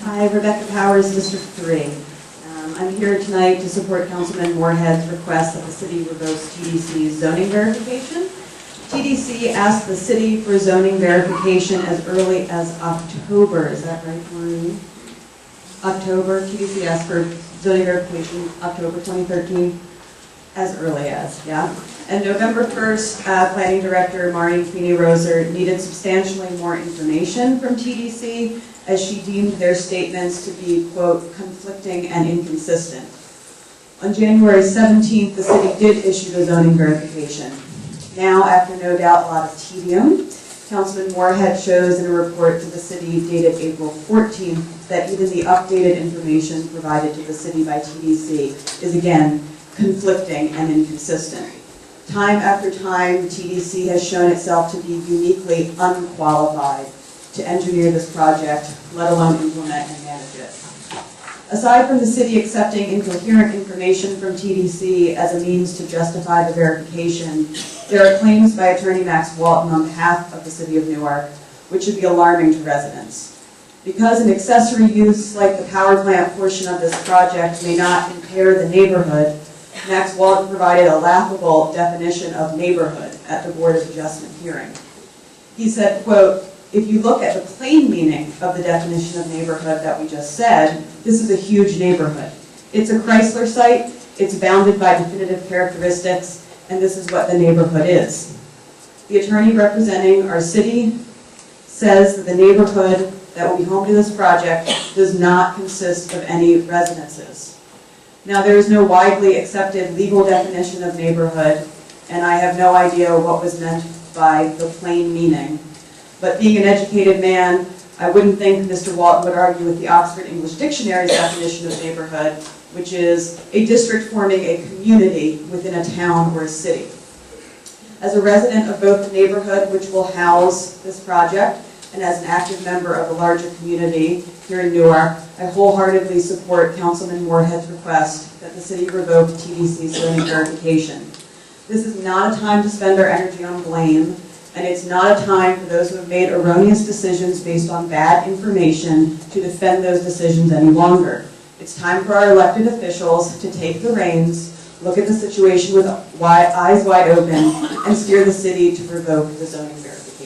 Hi, Rebecca Powers, District 3. I'm here tonight to support Councilman Moorhead's request that the city revokes TDC's zoning verification. TDC asked the city for zoning verification as early as October. Is that right, Maureen? October. TDC asked for zoning verification October 2013, as early as, yeah. And November 1st, Planning Director Maureen Feeney-Roser needed substantially more information from TDC as she deemed their statements to be, quote, conflicting and inconsistent. On January 17th, the city did issue the zoning verification. Now, after no doubt a lot of tedium, Councilman Moorhead shows in a report to the city dated April 14th that even the updated information provided to the city by TDC is again conflicting and inconsistent. Time after time, the TDC has shown itself to be uniquely unqualified to engineer this project, let alone implement and manage it. Aside from the city accepting incoherent information from TDC as a means to justify the verification, there are claims by Attorney Max Walton on behalf of the City of Newark, which should be alarming to residents. Because an accessory use like the power plant portion of this project may not impair the neighborhood, Max Walton provided a laughable definition of neighborhood at the Board of Adjustment hearing. He said, quote, if you look at the plain meaning of the definition of neighborhood that we just said, this is a huge neighborhood. It's a Chrysler site, it's bounded by definitive characteristics, and this is what the neighborhood is. The attorney representing our city says that the neighborhood that will be home to this project does not consist of any residences. Now, there is no widely accepted legal definition of neighborhood, and I have no idea what was meant by the plain meaning. But being an educated man, I wouldn't think Mr. Walton would argue with the Oxford English Dictionary's definition of neighborhood, which is a district forming a community within a town or a city. As a resident of both the neighborhood, which will house this project, and as an active member of the larger community here in Newark, I wholeheartedly support Councilman Moorhead's request that the city revoke TDC's zoning verification. This is not a time to spend our energy on blame, and it's not a time for those who have made erroneous decisions based on bad information to defend those decisions any longer. It's time for our elected officials to take the reins, look at the situation with eyes wide open, and steer the city to revoke the zoning verification.